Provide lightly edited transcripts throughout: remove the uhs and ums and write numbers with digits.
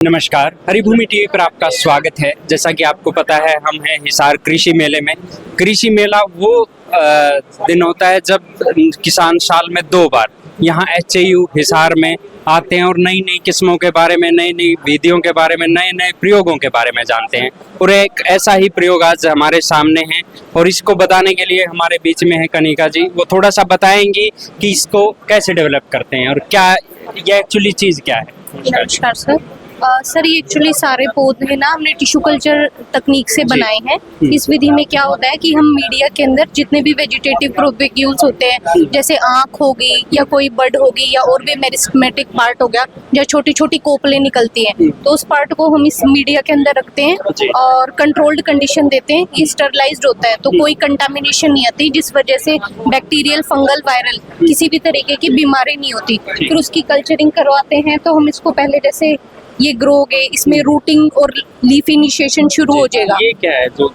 नमस्कार, हरिभूमि टीवी पर आपका स्वागत है। जैसा कि आपको पता है, हम हैं हिसार कृषि मेले में। कृषि मेला वो दिन होता है जब किसान साल में 2 बार यहाँ HAU हिसार में आते हैं और नई नई किस्मों के बारे में, नई नई विधियों के बारे में, नए नए प्रयोगों के बारे में जानते हैं। और एक ऐसा ही प्रयोग आज हमारे सामने है और इसको बताने के लिए हमारे बीच में है कनिका जी। वो थोड़ा सा बताएंगी कि इसको कैसे डेवलप करते हैं और क्या ये एक्चुअली चीज़ क्या है। नमस्कार सर। सर ये एक्चुअली सारे पौधे ना हमने टिश्यू कल्चर तकनीक से बनाए हैं। इस विधि में क्या होता है कि हम मीडिया के अंदर जितने भी वेजिटेटिव प्रोपेग्यूल्स होते हैं, जैसे आँख होगी या कोई बड होगी या और भी मेरिस्टेमेटिक पार्ट हो गया, जो छोटी छोटी कोपलें निकलती हैं, तो उस पार्ट को हम इस मीडिया के अंदर रखते हैं और कंट्रोल्ड कंडीशन देते हैं। ये स्टरलाइज्ड होता है तो कोई कंटामिनेशन नहीं आती, जिस वजह से बैक्टीरियल, फंगल, वायरल किसी भी तरीके की बीमारी नहीं होती। फिर उसकी कल्चरिंग करवाते हैं। तो हम इसको पहले जैसे ये ग्रो हो गए, इसमें रूटिंग और लीफ इनिशिएशन शुरू हो जाएगा। ये क्या है जो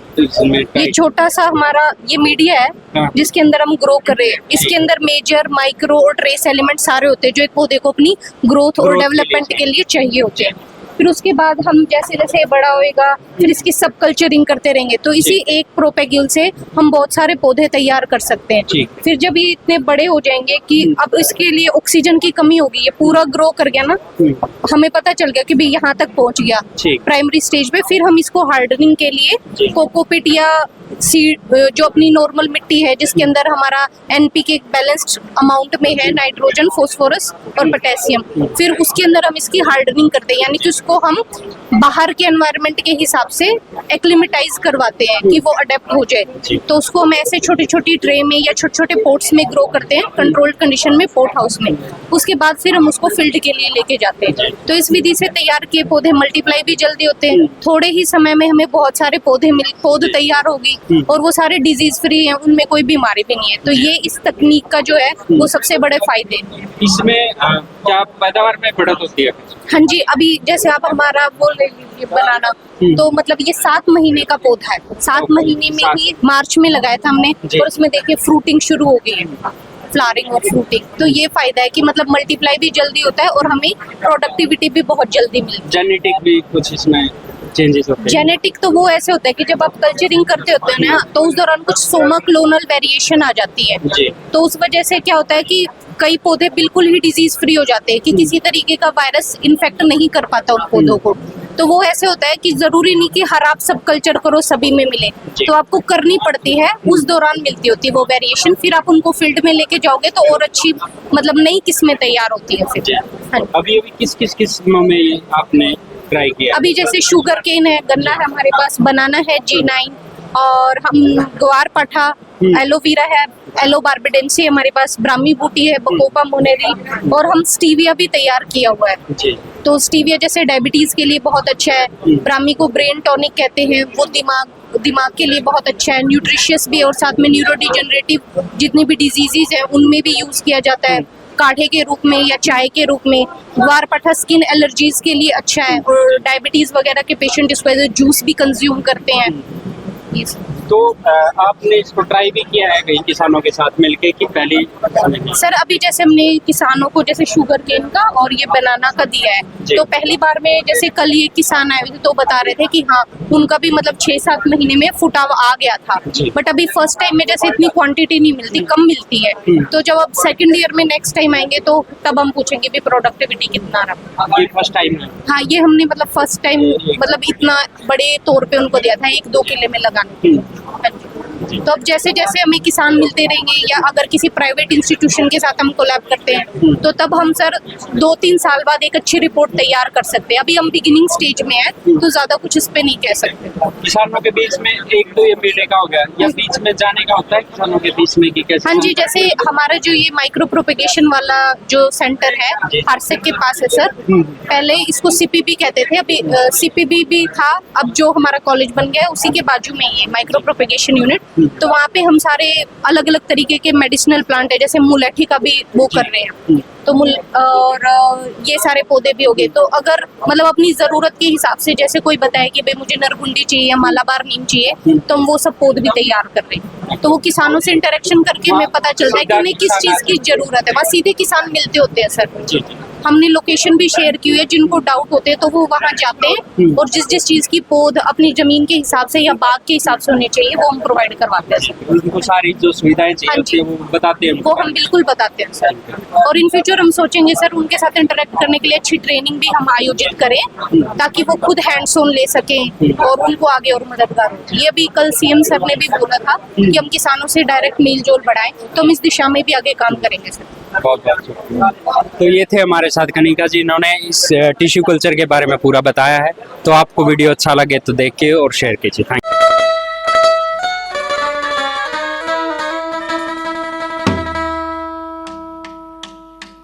ये छोटा सा हमारा ये मीडिया है जिसके अंदर हम ग्रो कर रहे हैं। इसके अंदर मेजर, माइक्रो और ट्रेस एलिमेंट सारे होते हैं जो एक पौधे को अपनी ग्रोथ और डेवलपमेंट के लिए चाहिए होते हैं। फिर उसके बाद हम जैसे जैसे बड़ा होएगा फिर इसकी सब कल्चरिंग करते रहेंगे। तो इसी एक प्रोपेग्यूल से हम बहुत सारे पौधे तैयार कर सकते हैं। फिर जब ये इतने बड़े हो जाएंगे कि अब इसके लिए ऑक्सीजन की कमी होगी, ये पूरा ग्रो कर गया ना, हमें पता चल गया कि भाई यहाँ तक पहुँच गया प्राइमरी स्टेज पे। फिर हम इसको हार्डनिंग के लिए कोकोपीट या सीड, जो अपनी नॉर्मल मिट्टी है जिसके अंदर हमारा NPK बैलेंस्ड अमाउंट में है, नाइट्रोजन, फास्फोरस और पोटेशियम, फिर उसके अंदर हम इसकी हार्डनिंग करते हैं, यानी कि उसको हम बाहर के एनवायरनमेंट के हिसाब से एक्लिमेटाइज करवाते हैं कि वो अडेप्ट हो जाए। तो उसको हम ऐसे छोटी छोटी ट्रे में या छोटे छोटे पोट्स में ग्रो करते हैं, कंट्रोल्ड कंडीशन में, पोट हाउस में। उसके बाद फिर हम उसको फील्ड के लिए लेके जाते हैं। तो इस विधि से तैयार किए पौधे मल्टीप्लाई भी जल्दी होते हैं, थोड़े ही समय में हमें बहुत सारे पौध तैयार होगी और वो सारे डिजीज फ्री हैं, उनमें कोई बीमारी भी नहीं है। तो ये इस तकनीक का जो है वो सबसे बड़े फायदे हैं। इसमें क्या पैदावार में बढ़त होती है? हाँ जी, अभी जैसे आप हमारा बोल रहे लीजिए बनाना, तो मतलब ये 7 महीने का पौधा है। 7 महीने में ही मार्च में लगाया था हमने और उसमें देखिए फ्रूटिंग शुरू हो गई है, फ्लावरिंग और फ्रूटिंग। तो ये फायदा है कि मतलब मल्टीप्लाई भी जल्दी होता है और हमें प्रोडक्टिविटी भी बहुत जल्दी मिलती है। जेनेटिक भी कुछ इसमें चेंजेस होते हैं? जेनेटिक तो वो ऐसे होता है कि जब आप कल्चरिंग करते होते हैं ना, तो उस दौरान कुछ सोमा क्लोनल वेरिएशन आ जाती है। तो उस वजह से क्या होता है कि कई पौधे बिल्कुल ही डिजीज फ्री हो जाते हैं, कि किसी तरीके का वायरस इन्फेक्ट नहीं कर पाता उन पौधों को। तो वो ऐसे होता है कि जरूरी नहीं कि हर आप सब कल्चर करो सभी में मिले, तो आपको करनी पड़ती है, उस दौरान मिलती होती है वो वेरिएशन। फिर आप उनको फील्ड में लेके जाओगे तो और अच्छी मतलब नई किस्में तैयार होती है फिर। अभी किस किस किस्मों में आपने ट्राई किया? अभी जैसे शुगर केन है, गन्ना है हमारे पास, बनाना है G9, और हम ग्वार पाठा, एलोवेरा है, एलो बार्बेडेंसी हमारे पास, ब्राह्मी बूटी है, बकोपा मोनेरी, और हम स्टीविया भी तैयार किया हुआ है। तो स्टीविया जैसे डायबिटीज के लिए बहुत अच्छा है, ब्राह्मी को ब्रेन टॉनिक कहते हैं, वो दिमाग के लिए बहुत अच्छा है, न्यूट्रिशियस भी, और साथ में न्यूरो डिजेनरेटिव जितनी भी डिजीजेज हैं उनमें भी यूज किया जाता है, काढ़े के रूप में या चाय के रूप में। ग्वारपाठा स्किन एलर्जीज के लिए अच्छा है, और डायबिटीज वगैरह के पेशेंट इसको एज जूस भी कंज्यूम करते हैं। तो आपने इसको ट्राई भी किया है कई किसानों के साथ मिलके कि पहले? सर अभी जैसे हमने किसानों को जैसे शुगर केन का और ये बनाना का दिया है, तो पहली बार में जैसे कल ये किसान आए थे तो बता रहे थे कि हाँ उनका भी मतलब 6-7 महीने में फुटाव आ गया था। बट अभी फर्स्ट टाइम में जैसे इतनी क्वांटिटी नहीं मिलती, कम मिलती है। तो जब अब सेकंड ईयर में नेक्स्ट टाइम आएंगे तो तब हम पूछेंगे भी प्रोडक्टिविटी कितना रहा। ये फर्स्ट टाइम है? हाँ, ये हमने मतलब फर्स्ट टाइम मतलब इतना बड़े तौर पे उनको दिया था 1-2 किले में लगाने। तो अब जैसे जैसे हमें किसान मिलते रहेंगे या अगर किसी प्राइवेट इंस्टीट्यूशन के साथ हम कोलैब करते हैं तो तब हम सर 2-3 साल बाद एक अच्छी रिपोर्ट तैयार कर सकते हैं। अभी हम बिगिनिंग स्टेज में है तो ज्यादा कुछ इस पे नहीं कह सकते। किसानों के बीच में 1-2 ये मिलने का हो गया या बीच में जाने का होता है किसानों के बीच में कि कैसे? हाँ जी, जैसे हमारा जो ये माइक्रो प्रोपेगेशन वाला जो सेंटर है हारसेक के पास है सर, पहले इसको CPB कहते थे, अभी CPB भी था, अब जो हमारा कॉलेज बन गया है उसी के बाजू में ये माइक्रो प्रोपेगेशन यूनिट। तो वहाँ पे हम सारे अलग अलग तरीके के मेडिसिनल प्लांट है, जैसे मुलेठी का भी वो कर रहे हैं, तो और ये सारे पौधे भी हो गए। तो अगर मतलब अपनी ज़रूरत के हिसाब से जैसे कोई बताए कि भाई मुझे नरगुंडी चाहिए या मालाबार नीम चाहिए, तो हम वो सब पौधे भी तैयार कर रहे हैं। तो वो किसानों से इंटरेक्शन करके हमें पता चलता है कि उन्हें किस चीज़ की ज़रूरत है, वहाँ सीधे किसान मिलते होते हैं सर। हमने लोकेशन भी शेयर की हुई है, जिनको डाउट होते हैं तो वो वहाँ जाते हैं और जिस जिस चीज़ की पौध अपनी जमीन के हिसाब से या बाग के हिसाब से होनी चाहिए वो हम प्रोवाइड करवाते हैं सर। उनको सारी जो सुविधाएं चाहिए हाँ होती जी। है वो बताते हैं वो हम बिल्कुल बताते हैं सर। और इन फ्यूचर हम सोचेंगे सर उनके साथ इंटरेक्ट करने के लिए अच्छी ट्रेनिंग भी हम आयोजित करें ताकि वो खुद हैंड्स ऑन ले सकें और उनको आगे और मददगार हो। ये भी कल सीएम सर ने भी बोला था कि हम किसानों से डायरेक्ट मेल जोल बढ़ाएं, तो हम इस दिशा में भी आगे काम करेंगे सर। बहुत बहुत शुक्रिया। तो ये थे हमारे साथ कनिका जी, इन्होंने इस टिश्यू कल्चर के बारे में पूरा बताया है। तो आपको वीडियो अच्छा लगे तो देखिए और शेयर कीजिए। थैंक